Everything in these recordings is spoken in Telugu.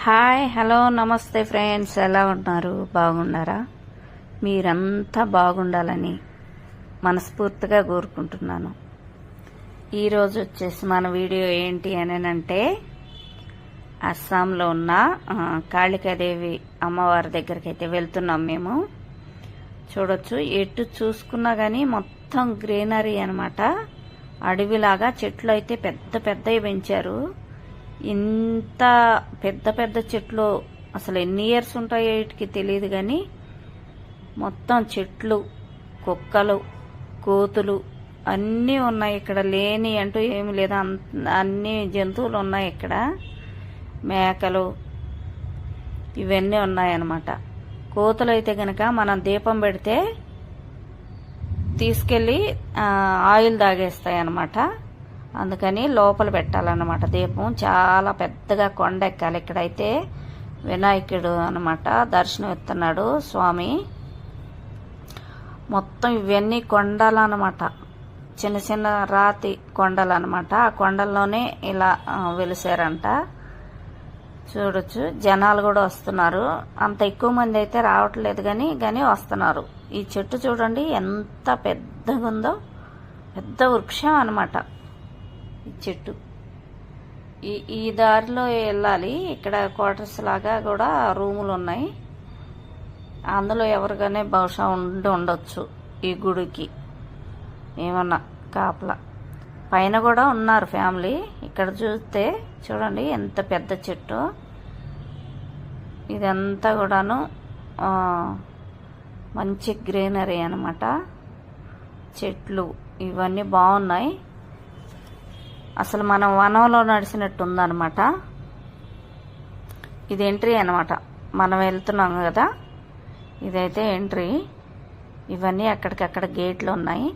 హాయ్ హలో నమస్తే ఫ్రెండ్స్, ఎలా ఉన్నారు? బాగున్నారా? మీరంతా బాగుండాలని మనస్ఫూర్తిగా కోరుకుంటున్నాను. ఈరోజు వచ్చేసి మన వీడియో ఏంటి అని అంటే, అస్సాంలో ఉన్న కాళికాదేవి అమ్మవారి దగ్గరికి అయితే వెళ్తున్నాం మేము. చూడొచ్చు, ఎటు చూసుకున్నా కానీ మొత్తం గ్రీనరీ అనమాట. అడవిలాగా చెట్లు అయితే పెద్ద పెద్దవి పెంచారు. ఇంత పెద్ద పెద్ద చెట్లు అసలు ఎన్ని ఇయర్స్ ఉంటాయో వీటికి తెలియదు, కానీ మొత్తం చెట్లు, కుక్కలు, కోతులు అన్నీ ఉన్నాయి ఇక్కడ. లేని అంటూ ఏమి లేదు, అన్ని జంతువులు ఉన్నాయి ఇక్కడ. మేకలు ఇవన్నీ ఉన్నాయన్నమాట. కోతులు అయితే గనక మనం దీపం పెడితే తీసుకెళ్ళి ఆయిల్ తాగేస్తాయి అన్నమాట. అందుకని లోపల పెట్టాలన్నమాట దీపం. చాలా పెద్దగా కొండ ఎక్కాలి. ఇక్కడైతే వినాయకుడు అనమాట దర్శనం ఇస్తున్నాడు స్వామి. మొత్తం ఇవన్నీ కొండలు అనమాట, చిన్న చిన్న రాతి కొండలు అనమాట. ఆ కొండల్లోనే ఇలా వెలిసారంట. చూడొచ్చు, జనాలు కూడా వస్తున్నారు. అంత ఎక్కువ మంది అయితే రావట్లేదు, కానీ వస్తున్నారు. ఈ చెట్టు చూడండి ఎంత పెద్దగా ఉందో, పెద్ద వృక్షం అనమాట ఈ చెట్టు. ఈ దారిలో వెళ్ళాలి. ఇక్కడ క్వార్టర్స్ లాగా కూడా రూములు ఉన్నాయి. అందులో ఎవరిగానే బహుశా ఉండొచ్చు ఈ గుడికి ఏమన్నా కాపలా. పైన కూడా ఉన్నారు ఫ్యామిలీ. ఇక్కడ చూస్తే చూడండి ఎంత పెద్ద చెట్టు. ఇదంతా కూడాను మంచి గ్రీనరీ అనమాట. చెట్లు ఇవన్నీ బాగున్నాయి. అసలు మనం వనంలో నడిచినట్టు ఉందన్నమాట. ఇది ఎంట్రీ అనమాట. మనం వెళ్తున్నాం కదా, ఇదైతే ఎంట్రీ. ఇవన్నీ అక్కడికక్కడ గేట్లు ఉన్నాయి.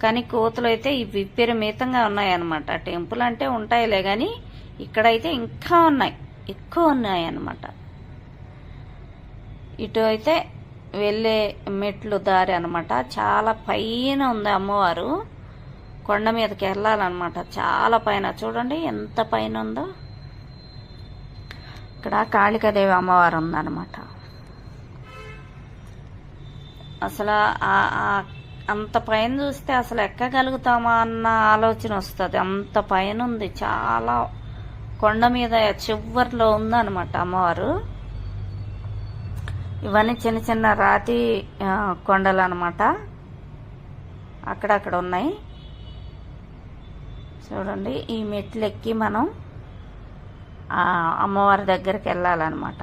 కానీ కోతులు అయితే విపరీతంగా ఉన్నాయి అన్నమాట. టెంపుల్ అంటే ఉంటాయిలే, కానీ ఇక్కడైతే ఇంకా ఉన్నాయి, ఎక్కువ ఉన్నాయి అన్నమాట. ఇటు అయితే వెళ్ళే మెట్లు దారి అనమాట. చాలా పైన ఉంది అమ్మవారు. కొండ మీదకి వెళ్ళాలన్నమాట. చాలా పైన చూడండి ఎంత పైన ఉందో. ఇక్కడ కాళికాదేవి అమ్మవారు ఉందన్నమాట. అసలు అంత పైన చూస్తే అసలు ఎక్కగలుగుతామా అన్న ఆలోచన వస్తుంది. అంత పైన ఉంది, చాలా కొండ మీద చివర్లో ఉందన్నమాట అమ్మవారు. ఇవన్నీ చిన్న చిన్న రాతి కొండలు అనమాట, అక్కడక్కడ ఉన్నాయి. చూడండి, ఈ మెట్లు ఎక్కి మనం అమ్మవారి దగ్గరికి వెళ్ళాలన్నమాట.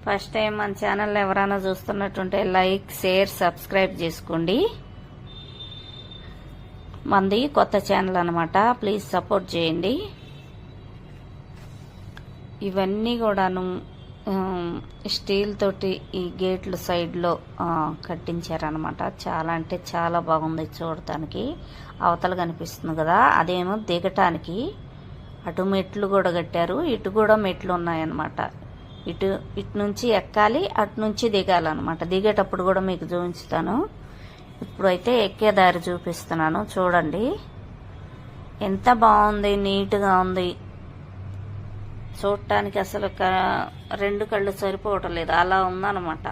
ఫస్ట్ టైం మన ఛానల్ ఎవరైనా చూస్తున్నట్టుంటే లైక్, షేర్, సబ్స్క్రైబ్ చేసుకోండి. మంది కొత్త ఛానల్ అనమాట, ప్లీజ్ సపోర్ట్ చేయండి. ఇవన్నీ కూడాను స్టీల్ తోటి ఈ గేట్లు సైడ్లో కట్టించారనమాట. చాలా అంటే చాలా బాగుంది చూడటానికి. అవతల కనిపిస్తుంది కదా, అదేమో దిగటానికి. అటు మెట్లు కూడా కట్టారు, ఇటు కూడా మెట్లు ఉన్నాయన్నమాట. ఇటు నుంచి ఎక్కాలి, అటు నుంచి దిగాలన్నమాట. దిగేటప్పుడు కూడా మీకు చూపించుతాను. ఇప్పుడైతే ఎక్కే దారి చూపిస్తున్నాను. చూడండి ఎంత బాగుంది, నీట్గా ఉంది. చూడటానికి అసలు రెండు కళ్ళు సరిపోవటం లేదు, అలా ఉందన్నమాట.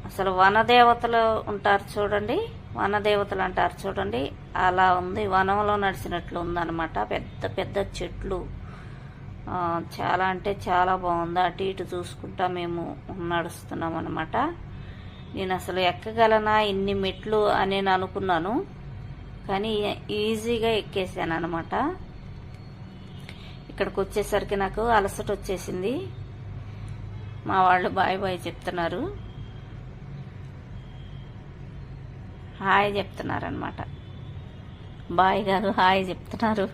అసలు వనదేవతలు ఉంటారు చూడండి, వనదేవతలు అంటారు చూడండి, అలా ఉంది. వనంలో నడిచినట్లు ఉందన్నమాట. పెద్ద పెద్ద చెట్లు, చాలా అంటే చాలా బాగుంది. అటు ఇటు చూసుకుంటా మేము నడుస్తున్నాం అనమాట. నేను అసలు ఎక్కగలనా ఇన్ని మెట్లు అని నేను అనుకున్నాను, కానీ ఈజీగా ఎక్కేసాను అనమాట. ఇక్కడికి వచ్చేసరికి నాకు అలసట వచ్చేసింది. మా వాళ్ళు బాయ్ బాయ్ చెప్తున్నారు, హాయ్ చెప్తున్నారు అనమాట. బాయ్ కాదు, హాయ్ చెప్తున్నారు.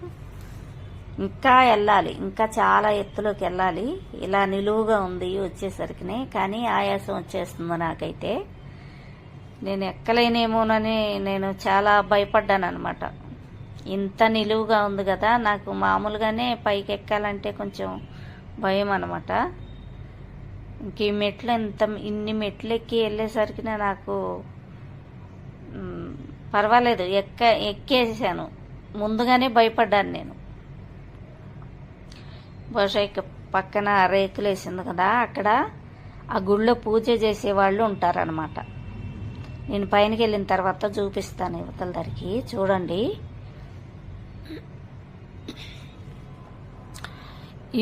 ఇంకా వెళ్ళాలి, ఇంకా చాలా ఎత్తులోకి వెళ్ళాలి. ఇలా నిలువుగా ఉంది వచ్చేసరికి, కానీ ఆయాసం వచ్చేస్తుంది నాకైతే. నేను ఎక్కలేనేమోనని నేను చాలా భయపడ్డాను అనమాట. ఇంత నిలువుగా ఉంది కదా, నాకు మామూలుగానే పైకి ఎక్కాలంటే కొంచెం భయం అనమాట. ఇంక ఈ మెట్లు ఇన్ని మెట్లు ఎక్కి వెళ్ళేసరికి నాకు పర్వాలేదు, ఎక్కేసాను. ముందుగానే భయపడ్డాను నేను. బహుశా ఇక పక్కన రేకులు వేసింది కదా, అక్కడ ఆ గుళ్ళో పూజ చేసేవాళ్ళు ఉంటారనమాట. నేను పైనకి వెళ్ళిన తర్వాత చూపిస్తాను యువతల ధరికి. చూడండి,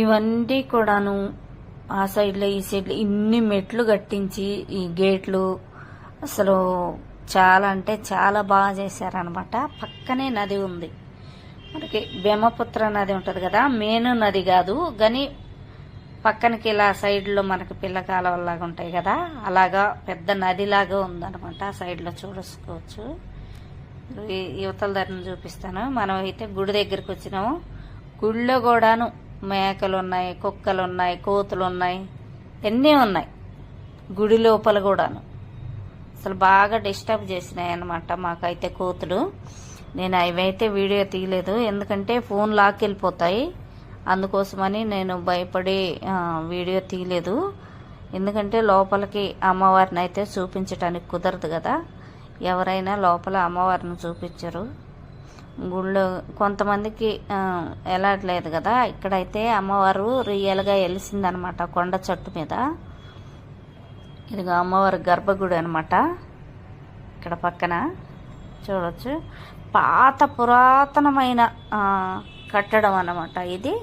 ఇవన్నీ కూడాను ఆ సైడ్లో ఈ సైడ్లో ఇన్ని మెట్లు కట్టించి ఈ గేట్లు అసలు చాలా అంటే చాలా బాగా చేశారనమాట. పక్కనే నది ఉంది మనకి, బ్రహ్మపుత్ర నది ఉంటుంది కదా, మెయిన్ నది కాదు కానీ పక్కనకి ఇలా సైడ్లో మనకి పిల్ల కాలువలాగా ఉంటాయి కదా, అలాగా పెద్ద నదిలాగా ఉందనమాట. ఆ సైడ్లో చూసుకోవచ్చు. యువతల ధరను చూపిస్తాను. మనం అయితే గుడి దగ్గరికి వచ్చినాము. గుడిలో కూడాను మేకలు ఉన్నాయి, కుక్కలు ఉన్నాయి, కోతులు ఉన్నాయి, అన్నీ ఉన్నాయి గుడి లోపల కూడాను. అసలు బాగా డిస్టర్బ్ చేసినాయి అన్నమాట మాకైతే కోతులు. నేను అవైతే వీడియో తీయలేదు, ఎందుకంటే ఫోన్ లాక్కెళ్ళిపోతాయి. అందుకోసమని నేను భయపడి వీడియో తీయలేదు. ఎందుకంటే లోపలికి అమ్మవారిని అయితే చూపించడానికి కుదరదు కదా, ఎవరైనా లోపల అమ్మవారిని చూపించరు. గుళ్ళో కొంతమందికి వెళ్ళట్లేదు కదా. ఇక్కడైతే అమ్మవారు రియల్గా వెలిసిందనమాట కొండ చెట్టు మీద. ఇదిగో అమ్మవారి గర్భగుడి అనమాట. ఇక్కడ పక్కన చూడవచ్చు, పాత పురాతనమైన కట్టడం అన్నమాట. ఇది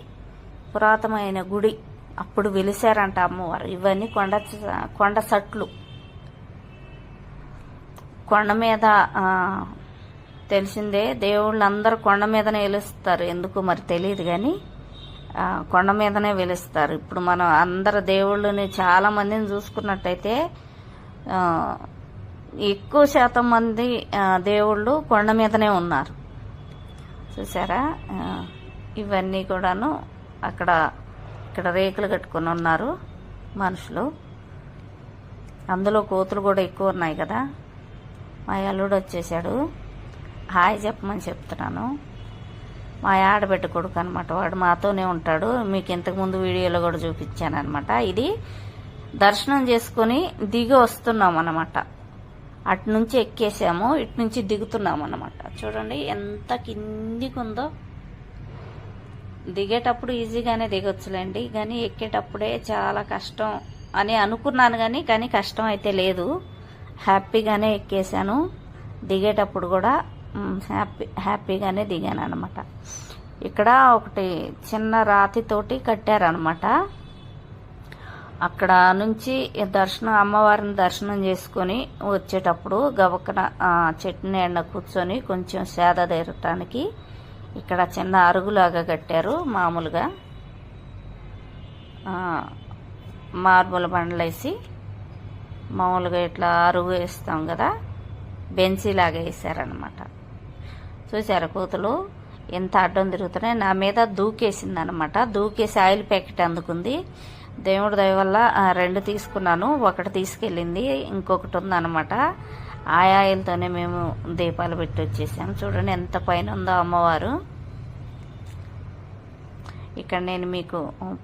పురాతనమైన గుడి, అప్పుడు వెలిసారంట అమ్మవారు. ఇవన్నీ కొండ సట్లు. కొండ మీద తెలిసిందే, దేవుళ్ళందరూ కొండ మీదనే వెలుస్తారు, ఎందుకు మరి తెలియదు కానీ కొండ మీదనే వెలుస్తారు. ఇప్పుడు మనం అందరు దేవుళ్ళని చాలా మందిని చూసుకున్నట్టయితే ఎక్కువ శాతం మంది దేవుళ్ళు కొండ మీదనే ఉన్నారు. చూసారా, ఇవన్నీ కూడాను ఇక్కడ రేకులు కట్టుకొని ఉన్నారు మనుషులు. అందులో కోతులు కూడా ఎక్కువ ఉన్నాయి కదా. మా అల్లుడు వచ్చేసాడు, హాయ్ చెప్పమని చెప్తున్నాను. మా ఆడబిడ్డ కొడుకు అనమాట, వాడు మాతోనే ఉంటాడు. మీకు ఇంతకుముందు వీడియోలో కూడా చూపించాను అనమాట. ఇది దర్శనం చేసుకొని దిగి వస్తున్నాం అన్నమాట. అటు నుంచి ఎక్కేసాము, ఇటు నుంచి దిగుతున్నాం అన్నమాట. చూడండి ఎంత కిందికి ఉందో. దిగేటప్పుడు ఈజీగానే దిగొచ్చులేండి, కానీ ఎక్కేటప్పుడే చాలా కష్టం అని అనుకున్నాను. కానీ కష్టం అయితే లేదు, హ్యాపీగానే ఎక్కేసాను. దిగేటప్పుడు కూడా హ్యాపీగానే దిగాను అనమాట. ఇక్కడ ఒకటి చిన్న రాతితోటి కట్టారనమాట. అక్కడ నుంచి అమ్మవారిని దర్శనం చేసుకొని వచ్చేటప్పుడు గబక్కన చెట్టు నీడ కూర్చొని కొంచెం సేద తీరటానికి ఇక్కడ చిన్న అరుగులాగా కట్టారు. మామూలుగా మార్బుల్ బండలేసి మామూలుగా ఇట్లా అరుగు వేస్తాం కదా, బెంచీలాగా వేసారనమాట. చూసారా కోతులు ఎంత అడ్డం తిరుగుతున్నాయి. నా మీద దూకేసిందనమాట. దూకేసి ఆయిల్ ప్యాకెట్ అందుకుంది. దేవుడి దయ వల్ల 2 తీసుకున్నాను, ఒకటి తీసుకెళ్ళింది, ఇంకొకటి ఉందన్నమాట. ఆ ఆయిల్తోనే మేము దీపాలు పెట్టి వచ్చేసాము. చూడండి ఎంత పైన ఉందో అమ్మవారు. ఇక్కడ నేను మీకు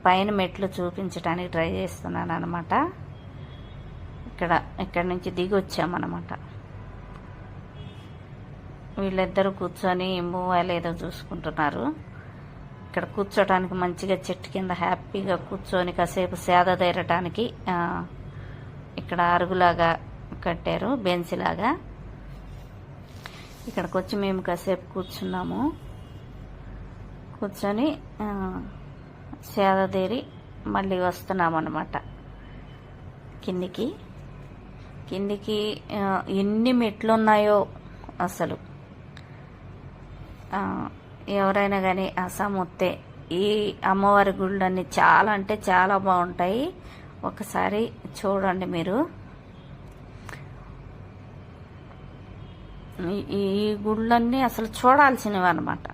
పైన మెట్లు చూపించడానికి ట్రై చేస్తున్నాను అనమాట. ఇక్కడ నుంచి దిగి వచ్చామన్నమాట. వీళ్ళిద్దరూ కూర్చొని మొబైల్ ఏదో చూసుకుంటున్నారు. ఇక్కడ కూర్చోటానికి మంచిగా చెట్టు కింద హ్యాపీగా కూర్చొని కాసేపు సేద తీరటానికి ఇక్కడ అరుగులాగా కట్టారు, బెంచ్లాగా. ఇక్కడికి వచ్చి మేము కాసేపు కూర్చున్నాము. కూర్చొని సేద తీరి మళ్ళీ వస్తున్నాము అన్నమాట కిందికి. ఎన్ని మెట్లు ఉన్నాయో అసలు. ఎవరైనా కానీ అస్సాం వస్తే ఈ అమ్మవారి గుళ్ళన్నీ చాలా అంటే చాలా బాగుంటాయి. ఒకసారి చూడండి మీరు. ఈ గుళ్ళన్నీ అసలు చూడాల్సినవి అనమాట.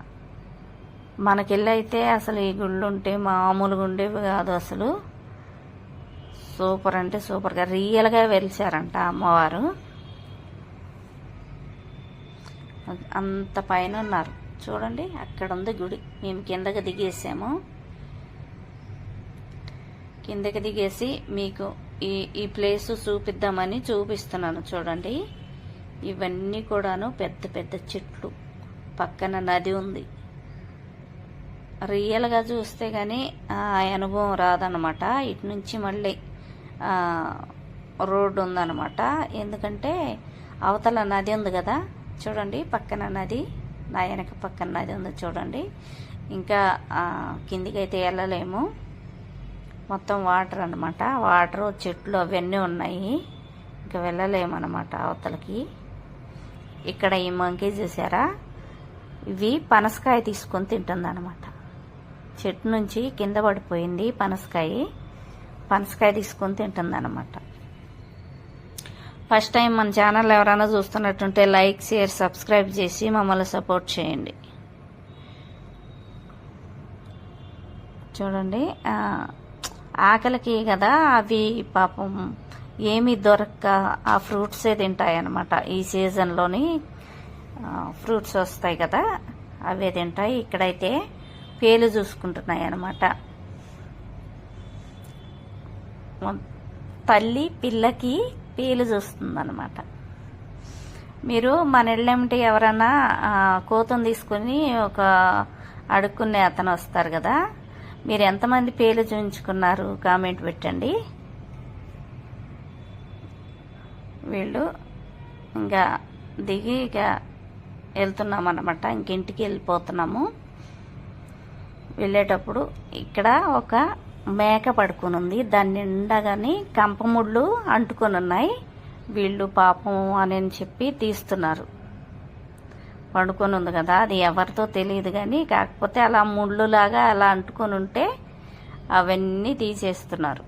మనకెళ్ళైతే అసలు ఈ గుళ్ళు ఉంటే మామూలుగా ఉండేవి కాదు అసలు. సూపర్ అంటే సూపర్గా రియల్గా వెలిచారంట అమ్మవారు. అంత పైన ఉన్నారు చూడండి. అక్కడ ఉంది గుడి. మేము కిందకి దిగేసాము. కిందకి దిగేసి మీకు ఈ ప్లేస్ చూపిద్దామని చూపిస్తున్నాను. చూడండి, ఇవన్నీ కూడాను పెద్ద పెద్ద చెట్లు, పక్కన నది ఉంది. రియల్గా చూస్తే కానీ ఆ అనుభవం రాదనమాట. ఇటు నుంచి మళ్ళీ రోడ్డు ఉందన్నమాట. ఎందుకంటే అవతల నది ఉంది కదా, చూడండి పక్కన నది, నా వెనక పక్కన నది ఉంది చూడండి. ఇంకా కిందికి అయితే వెళ్ళలేము, మొత్తం వాటర్ అనమాట. వాటరు, చెట్లు అవన్నీ ఉన్నాయి, ఇంకా వెళ్ళలేము అనమాట అవతలకి. ఇక్కడ ఈ మంకీ చూసారా, ఇవి పనసకాయ తీసుకొని తింటుంది అనమాట. చెట్టు నుంచి కింద పడిపోయింది పనసకాయ తీసుకొని తింటుంది అనమాట. ఫస్ట్ టైం మన ఛానల్ ఎవరైనా చూస్తున్నట్టుంటే లైక్, షేర్, సబ్స్క్రైబ్ చేసి మమ్మల్ని సపోర్ట్ చేయండి. చూడండి ఆకలికి కదా అవి పాపం ఏమీ దొరక్క ఆ ఫ్రూట్సే తింటాయి అన్నమాట. ఈ సీజన్లోని ఫ్రూట్స్ వస్తాయి కదా, అవే తింటాయి. ఇక్కడైతే పేలు చూసుకుంటున్నాయి అన్నమాట. తల్లి పిల్లకి పేలు చూస్తుందన్నమాట. మీరు మన ఇళ్ళేమిటి ఎవరన్నా కోతను తీసుకుని ఒక అడుక్కునే అతను వస్తారు కదా, మీరు ఎంతమంది పేలు చూయించుకున్నారు కామెంట్ పెట్టండి. వీళ్ళు ఇంకా దిగి ఇక వెళ్తున్నాం అన్నమాట, ఇంకింటికి వెళ్ళిపోతున్నాము. వెళ్ళేటప్పుడు ఇక్కడ ఒక మేక పడుకొని ఉంది, దాని నిండాగాని కంపముళ్ళు అంటుకొని ఉన్నాయి. వీళ్ళు పాపం అని చెప్పి తీస్తున్నారు. పండుకొని ఉంది కదా, అది ఎవరితో తెలియదు కానీ కాకపోతే అలా ముళ్ళులాగా అలా అంటుకొని ఉంటే అవన్నీ తీసేస్తున్నారు.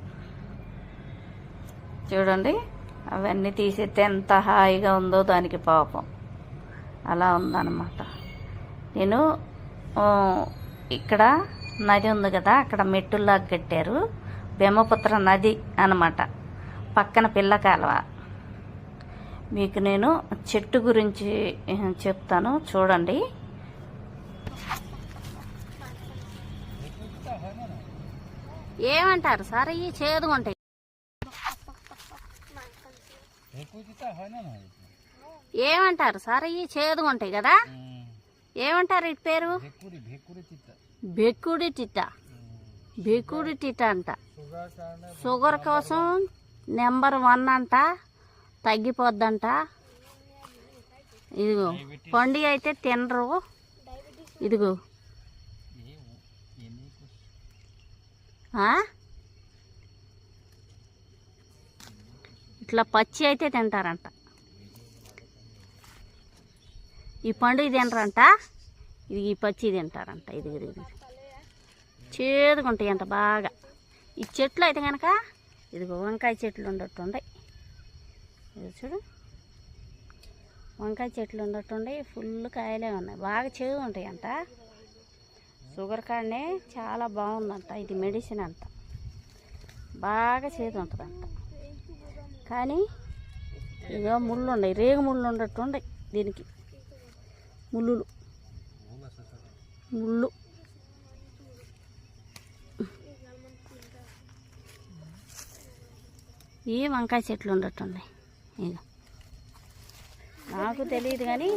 చూడండి అవన్నీ తీసేస్తే ఎంత హాయిగా ఉందో దానికి పాపం. అలా ఉందన్నమాట. నేను ఇక్కడ నది ఉంది కదా, అక్కడ మెట్టుల్లాగా కట్టారు, బ్రహ్మపుత్ర నది అన్నమాట. పక్కన పిల్ల కాలువ. మీకు నేను చెట్టు గురించి చెప్తాను చూడండి. ఏమంటారు సార్ ఈ చేదుగుంటాయి? ఏమంటారు సార్ ఈ చేదుగుంటాయి కదా, ఏమంటారు ఇటు పేరు? బెక్కుడి తిట్ట అంట. షుగర్ కోసం నెంబర్ 1 అంట, తగ్గిపోద్దంట. ఇదిగో పండు అయితే తినరు. ఇదిగో ఇట్లా పచ్చి అయితే తింటారంట. ఈ పండు తినరంట, ఇది ఈ పచ్చి తింటారంట. ఇది చేదుకుంటాయంట బాగా. ఈ చెట్లు అయితే కనుక ఇదిగో వంకాయ చెట్లు ఉండట్టుండయి. ఇది చూడు, వంకాయ చెట్లు ఉండట్టుండయి, ఫుల్ కాయలే ఉన్నాయి, బాగా చేదు ఉంటాయంట. షుగర్ కాడనే చాలా బాగుందంట, ఇది మెడిసిన్ అంట, బాగా చేదు ఉంటుందంట. కానీ ఇక ముళ్ళు ఉన్నాయి, రేగు ముళ్ళు ఉండట్టుండయి దీనికి, ముళ్ళు ఈ వంకాయ చెట్లు ఉండట్టున్నాయి. ఇక నాకు తెలియదు కానీ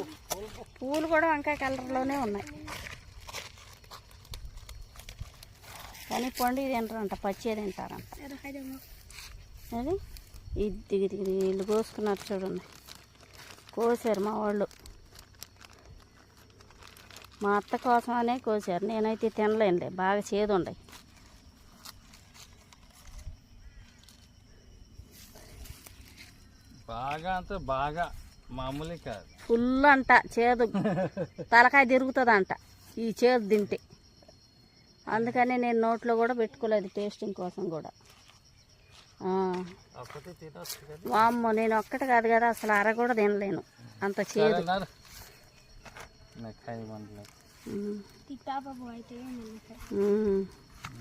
పూలు కూడా వంకాయ కలర్లోనే ఉన్నాయి. కానీ పండు తింటారంట, పచ్చి తింటారంట. అది ఇది వీళ్ళు కోసుకున్నారు చూడండి, కోసారు మా వాళ్ళు. మా అత్త కోసమనే కోసారు, నేనైతే తినలేనులే, బాగా చేదు ఉన్నాయి. బాగా అంటే బాగా మామూలు కాదు, ఫుల్ అంట చేదు, తలకాయ తిరుగుతుందంట ఈ చేదు తింటే. అందుకని నేను నోట్లో కూడా పెట్టుకోలేదు, టేస్టింగ్ కోసం కూడా. వామ్మో, నేను ఒక్కటి కాదు కదా, అసలు అర కూడా తినలేను, అంత చేదు. खाई